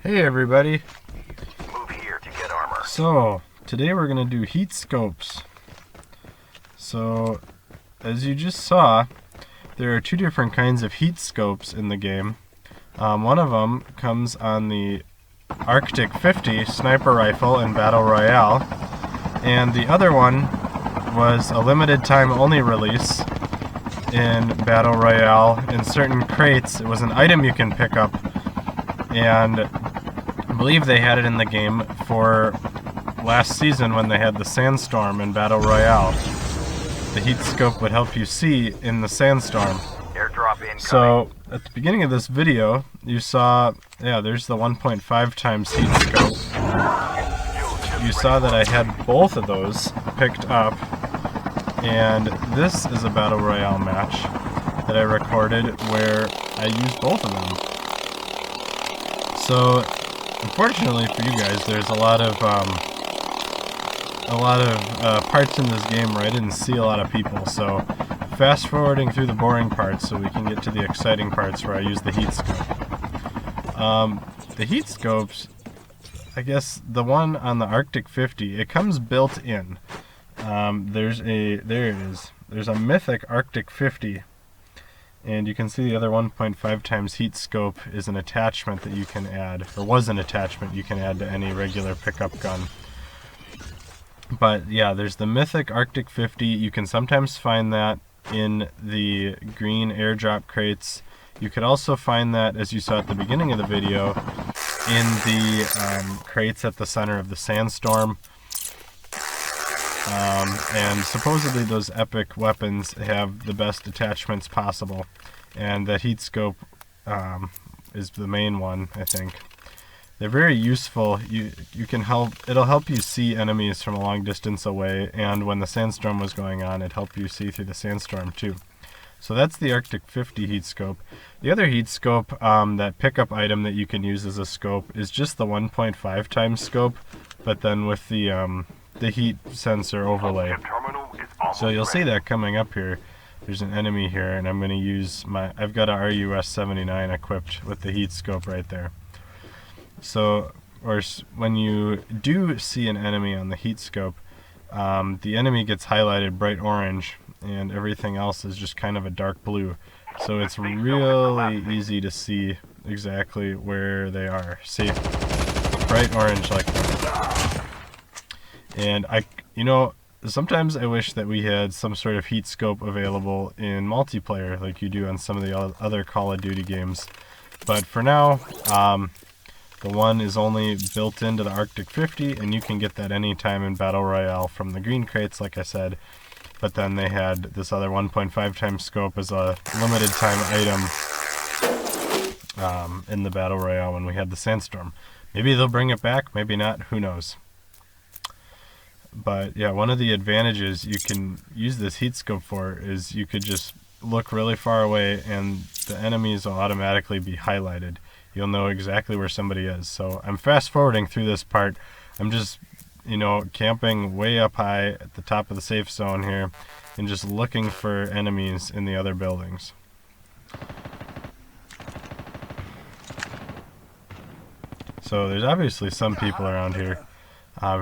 Hey everybody. Move here to get armor. So, today we're going to do heat scopes. So, as you just saw, there are two different kinds of heat scopes in the game. One of them comes on the Arctic 50 sniper rifle in Battle Royale, and the other one was a limited time only release in Battle Royale. In certain crates, it was an item you can pick up, and I believe they had it in the game for last season when they had the sandstorm in Battle Royale. The heat scope would help you see in the sandstorm. Airdrop incoming. So at the beginning of this video, you saw, there's the 1.5 times heat scope. You saw that I had both of those picked up, and this is a Battle Royale match that I recorded where I used both of them. So unfortunately for you guys, there's a lot of parts in this game where I didn't see a lot of people. So fast forwarding through the boring parts so we can get to the exciting parts where I use the heat scope. The heat scopes, I guess the one on the Arctic 50, it comes built in. There it is. There's a mythic Arctic 50. And you can see the other 1.5 times heat scope is an attachment that you can add, or was an attachment you can add to any regular pickup gun. But yeah, there's the mythic Arctic 50. You can sometimes find that in the green airdrop crates. You could also find that, as you saw at the beginning of the video, in the crates at the center of the sandstorm. And supposedly those epic weapons have the best attachments possible, and that heat scope is the main one, I think. They're very useful. It'll help you see enemies from a long distance away, and when the sandstorm was going on, it helped you see through the sandstorm too. So that's the Arctic 50 heat scope. The other heat scope, that pickup item that you can use as a scope, is just the 1.5 times scope, but then with the heat sensor overlay. So you'll see that coming up here. There's an enemy here, and I'm going to use I've got a RUS-79 equipped with the heat scope right there. So, when you do see an enemy on the heat scope, the enemy gets highlighted bright orange, and everything else is just kind of a dark blue. So it's really easy to see exactly where they are. See, bright orange like that. And sometimes I wish that we had some sort of heat scope available in multiplayer like you do on some of the other Call of Duty games. But for now, the one is only built into the Arctic 50, and you can get that anytime in Battle Royale from the green crates, like I said. But then they had this other 1.5 times scope as a limited time item in the Battle Royale when we had the sandstorm. Maybe they'll bring it back, maybe not, who knows. But yeah, one of the advantages you can use this heat scope for is you could just look really far away and the enemies will automatically be highlighted. You'll know exactly where somebody is. So I'm fast forwarding through this part. I'm just, camping way up high at the top of the safe zone here and just looking for enemies in the other buildings. So there's obviously some people around here.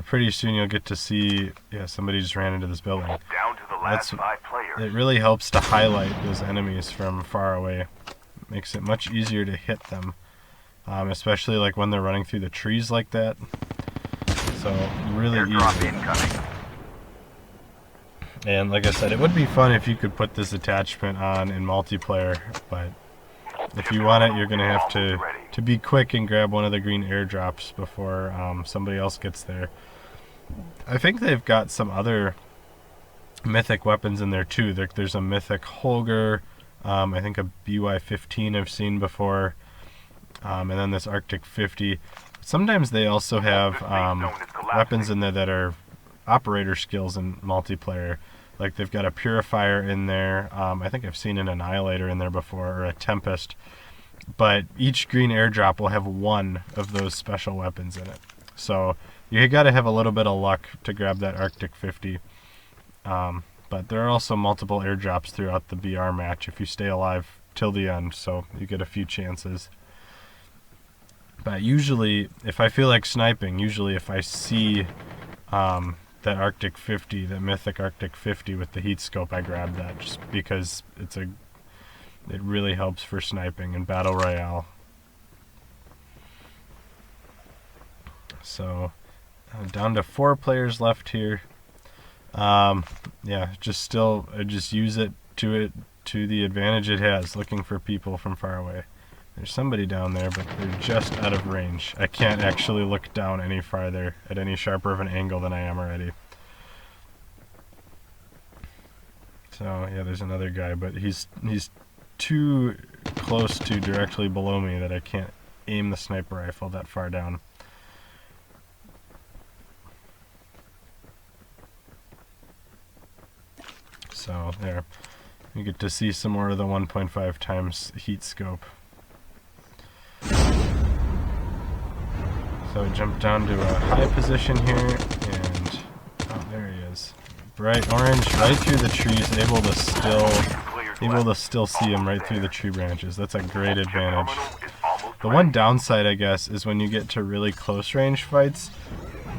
Pretty soon you'll get to see, somebody just ran into this building. Down to the last 5 players. It really helps to highlight those enemies from far away. Makes it much easier to hit them, especially like when they're running through the trees like that. So really easy. And like I said, it would be fun if you could put this attachment on in multiplayer, but if you want it, you're going to have to be quick and grab one of the green airdrops before somebody else gets there. I think they've got some other mythic weapons in there too. There's a mythic Holger, I think a BY-15 I've seen before, and then this Arctic 50. Sometimes they also have weapons in there that are operator skills in multiplayer. Like they've got a Purifier in there. I think I've seen an Annihilator in there before, or a Tempest. But each green airdrop will have one of those special weapons in it. So you got to have a little bit of luck to grab that Arctic 50. But there are also multiple airdrops throughout the BR match if you stay alive till the end, so you get a few chances. But usually, if I feel like sniping, usually if I see that Arctic 50, that mythic Arctic 50 with the heat scope, I grab that just because it really helps for sniping in Battle Royale. So down to 4 players left here. Yeah, I just use it to the advantage it has, looking for people from far away. There's somebody down there, but they're just out of range. I can't actually look down any farther at any sharper of an angle than I am already. So yeah, there's another guy, but he's too close to directly below me that I can't aim the sniper rifle that far down. So there, you get to see some more of the 1.5 times heat scope. So I jump down to a high position here, and oh, there he is. Bright orange, right through the trees, able to still see him right through the tree branches. That's a great advantage. The one downside, I guess, is when you get to really close range fights,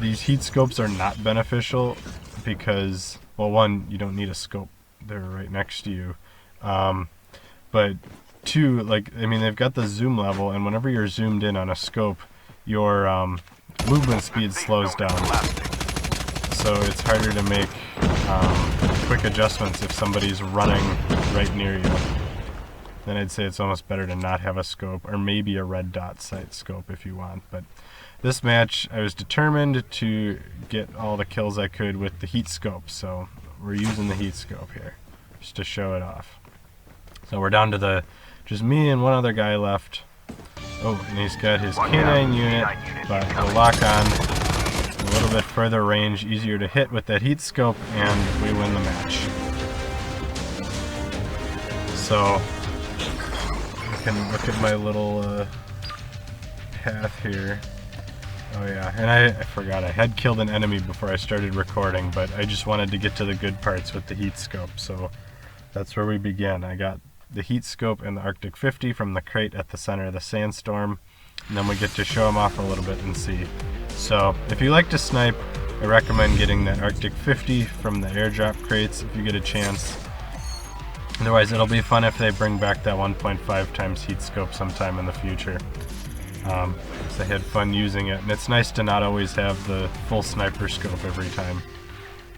these heat scopes are not beneficial because, well, one, you don't need a scope. They're right next to you. But two, like, I mean, they've got the zoom level, and whenever you're zoomed in on a scope, your movement speed slows down. So it's harder to make quick adjustments if somebody's running right near you. Then I'd say it's almost better to not have a scope, or maybe a red dot sight scope if you want. But this match, I was determined to get all the kills I could with the heat scope, so we're using the heat scope here just to show it off. So we're down to just me and one other guy left. Oh, and he's got his K9 unit, but we'll lock on a little bit further range, easier to hit with that heat scope, and we win the match. So you can look at my little path here. Oh yeah, and I forgot, I had killed an enemy before I started recording, but I just wanted to get to the good parts with the heat scope, so that's where we begin. I got the heat scope and the Arctic 50 from the crate at the center of the sandstorm, and then we get to show them off a little bit and see. So if you like to snipe, I recommend getting that Arctic 50 from the airdrop crates if you get a chance. Otherwise, it'll be fun if they bring back that 1.5 times heat scope sometime in the future. So I had fun using it, and it's nice to not always have the full sniper scope every time.